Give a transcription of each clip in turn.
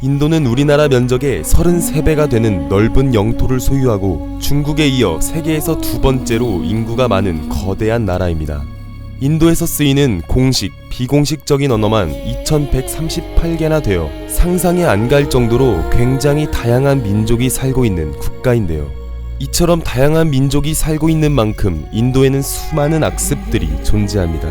인도는 우리나라 면적의 33배가 되는 넓은 영토를 소유하고 중국에 이어 세계에서 두 번째로 인구가 많은 거대한 나라입니다. 인도에서 쓰이는 공식, 비공식적인 언어만 2138개나 되어 상상이 안 갈 정도로 굉장히 다양한 민족이 살고 있는 국가인데요. 이처럼 다양한 민족이 살고 있는 만큼 인도에는 수많은 악습들이 존재합니다.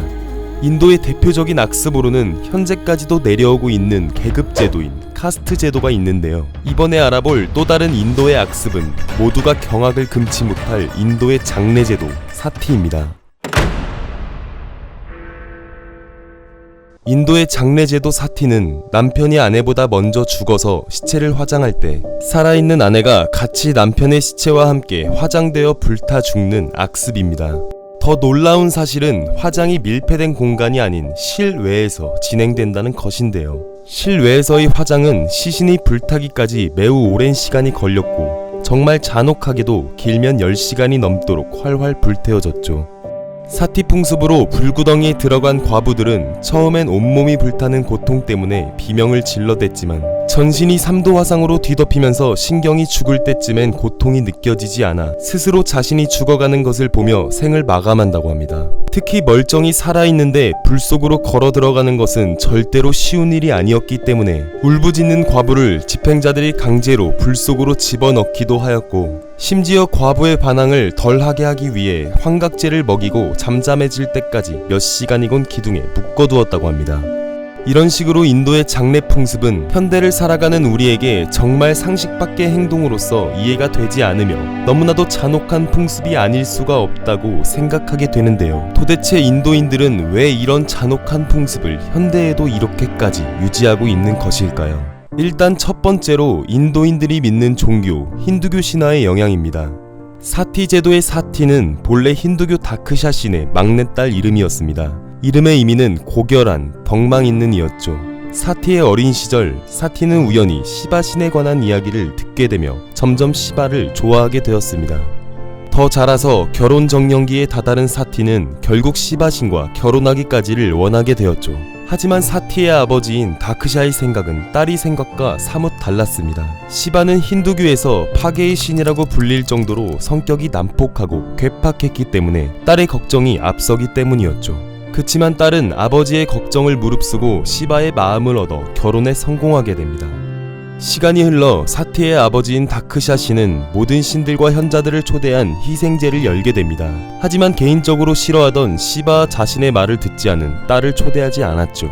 인도의 대표적인 악습으로는 현재까지도 내려오고 있는 계급제도인 카스트 제도가 있는데요. 이번에 알아볼 또 다른 인도의 악습은 모두가 경악을 금치 못할 인도의 장례제도 사티입니다. 인도의 장례제도 사티는 남편이 아내보다 먼저 죽어서 시체를 화장할 때 살아있는 아내가 같이 남편의 시체와 함께 화장되어 불타 죽는 악습입니다. 더 놀라운 사실은 화장이 밀폐된 공간이 아닌 실외에서 진행된다는 것인데요. 실외에서의 화장은 시신이 불타기까지 매우 오랜 시간이 걸렸고 정말 잔혹하게도 길면 10시간이 넘도록 활활 불태워졌죠. 사티 풍습으로 불구덩이에 들어간 과부들은 처음엔 온몸이 불타는 고통 때문에 비명을 질러댔지만 전신이 3도 화상으로 뒤덮이면서 신경이 죽을 때쯤엔 고통이 느껴지지 않아 스스로 자신이 죽어가는 것을 보며 생을 마감한다고 합니다. 특히 멀쩡히 살아있는데 불 속으로 걸어 들어가는 것은 절대로 쉬운 일이 아니었기 때문에 울부짖는 과부를 집행자들이 강제로 불 속으로 집어넣기도 하였고 심지어 과부의 반항을 덜하게 하기 위해 환각제를 먹이고 잠잠해질 때까지 몇 시간이곤 기둥에 묶어두었다고 합니다. 이런 식으로 인도의 장례 풍습은 현대를 살아가는 우리에게 정말 상식 밖의 행동으로서 이해가 되지 않으며 너무나도 잔혹한 풍습이 아닐 수가 없다고 생각하게 되는데요. 도대체 인도인들은 왜 이런 잔혹한 풍습을 현대에도 이렇게까지 유지하고 있는 것일까요? 일단 첫 번째로 인도인들이 믿는 종교 힌두교 신화의 영향입니다. 사티 제도의 사티는 본래 힌두교 다크샤신의 막내딸 이름이었습니다. 이름의 의미는 고결한, 덕망 있는 이었죠. 사티의 어린 시절, 사티는 우연히 시바 신에 관한 이야기를 듣게 되며 점점 시바를 좋아하게 되었습니다. 더 자라서 결혼 정년기에 다다른 사티는 결국 시바 신과 결혼하기까지를 원하게 되었죠. 하지만 사티의 아버지인 다크샤의 생각은 딸의 생각과 사뭇 달랐습니다. 시바는 힌두교에서 파괴의 신이라고 불릴 정도로 성격이 난폭하고 괴팍했기 때문에 딸의 걱정이 앞서기 때문이었죠. 그치만 딸은 아버지의 걱정을 무릅쓰고 시바의 마음을 얻어 결혼에 성공하게 됩니다. 시간이 흘러 사티의 아버지인 다크샤 신은 모든 신들과 현자들을 초대한 희생제를 열게 됩니다. 하지만 개인적으로 싫어하던 시바 자신의 말을 듣지 않은 딸을 초대하지 않았죠.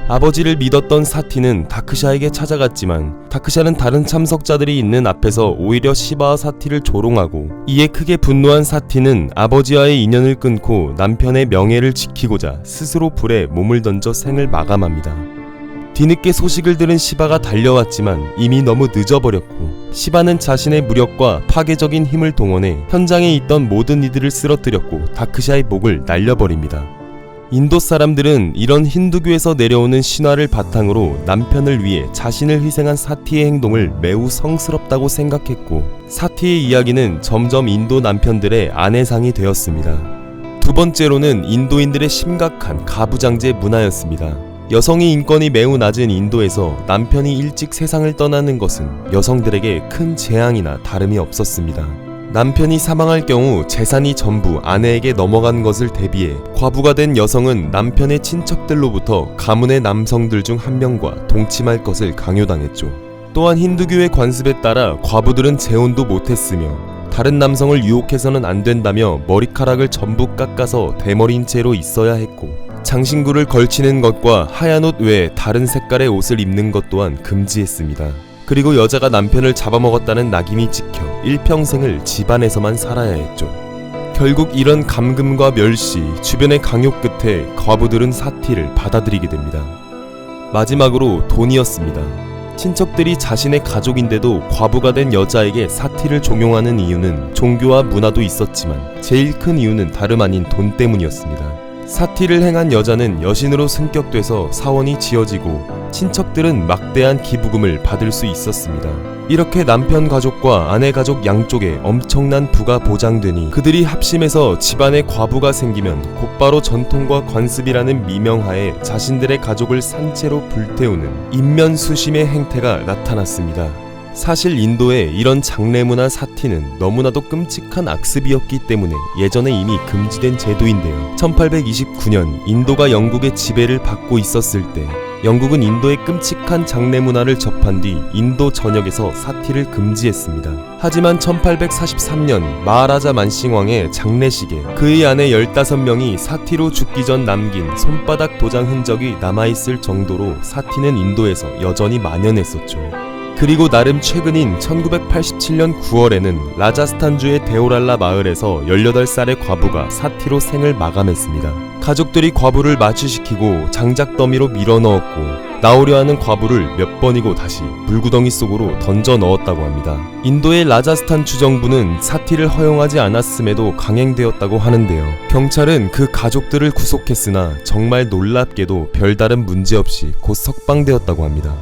아버지를 믿었던 사티는 다크샤에게 찾아갔지만 다크샤는 다른 참석자들이 있는 앞에서 오히려 시바와 사티를 조롱하고 이에 크게 분노한 사티는 아버지와의 인연을 끊고 남편의 명예를 지키고자 스스로 불에 몸을 던져 생을 마감합니다. 뒤늦게 소식을 들은 시바가 달려왔지만 이미 너무 늦어버렸고 시바는 자신의 무력과 파괴적인 힘을 동원해 현장에 있던 모든 이들을 쓰러뜨렸고 다크샤의 목을 날려버립니다. 인도 사람들은 이런 힌두교에서 내려오는 신화를 바탕으로 남편을 위해 자신을 희생한 사티의 행동을 매우 성스럽다고 생각했고 사티의 이야기는 점점 인도 남편들의 아내상이 되었습니다. 두 번째로는 인도인들의 심각한 가부장제 문화였습니다. 여성의 인권이 매우 낮은 인도에서 남편이 일찍 세상을 떠나는 것은 여성들에게 큰 재앙이나 다름이 없었습니다. 남편이 사망할 경우 재산이 전부 아내에게 넘어간 것을 대비해 과부가 된 여성은 남편의 친척들로부터 가문의 남성들 중 한 명과 동침할 것을 강요당했죠. 또한 힌두교의 관습에 따라 과부들은 재혼도 못했으며 다른 남성을 유혹해서는 안 된다며 머리카락을 전부 깎아서 대머리인 채로 있어야 했고 장신구를 걸치는 것과 하얀 옷 외에 다른 색깔의 옷을 입는 것 또한 금지했습니다. 그리고 여자가 남편을 잡아먹었다는 낙인이 찍혀 일평생을 집안에서만 살아야 했죠. 결국 이런 감금과 멸시, 주변의 강요 끝에 과부들은 사티를 받아들이게 됩니다. 마지막으로 돈이었습니다. 친척들이 자신의 가족인데도 과부가 된 여자에게 사티를 종용하는 이유는 종교와 문화도 있었지만 제일 큰 이유는 다름 아닌 돈 때문이었습니다. 사티를 행한 여자는 여신으로 승격돼서 사원이 지어지고 친척들은 막대한 기부금을 받을 수 있었습니다. 이렇게 남편 가족과 아내 가족 양쪽에 엄청난 부가 보장되니 그들이 합심해서 집안에 과부가 생기면 곧바로 전통과 관습이라는 미명하에 자신들의 가족을 산채로 불태우는 인면수심의 행태가 나타났습니다. 사실 인도의 이런 장례문화 사티는 너무나도 끔찍한 악습이었기 때문에 예전에 이미 금지된 제도인데요. 1829년 인도가 영국의 지배를 받고 있었을 때 영국은 인도의 끔찍한 장례문화를 접한 뒤 인도 전역에서 사티를 금지했습니다. 하지만 1843년 마하라자 만싱왕의 장례식에 그의 아내 15명이 사티로 죽기 전 남긴 손바닥 도장 흔적이 남아있을 정도로 사티는 인도에서 여전히 만연했었죠. 그리고 나름 최근인 1987년 9월에는 라자스탄주의 데오랄라 마을에서 18살의 과부가 사티로 생을 마감했습니다. 가족들이 과부를 마취시키고 장작 더미로 밀어넣었고 나오려 하는 과부를 몇 번이고 다시 물구덩이 속으로 던져 넣었다고 합니다. 인도의 라자스탄 주정부는 사티를 허용하지 않았음에도 강행되었다고 하는데요. 경찰은 그 가족들을 구속했으나 정말 놀랍게도 별다른 문제없이 곧 석방되었다고 합니다.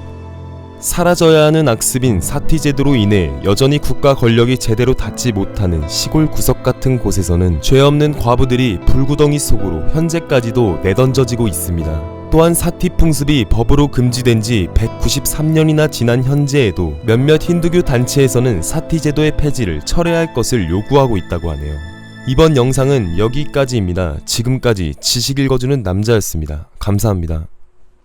사라져야 하는 악습인 사티 제도로 인해 여전히 국가 권력이 제대로 닿지 못하는 시골 구석 같은 곳에서는 죄 없는 과부들이 불구덩이 속으로 현재까지도 내던져지고 있습니다. 또한 사티 풍습이 법으로 금지된 지 193년이나 지난 현재에도 몇몇 힌두교 단체에서는 사티 제도의 폐지를 철회할 것을 요구하고 있다고 하네요. 이번 영상은 여기까지입니다. 지금까지 지식 읽어주는 남자였습니다. 감사합니다.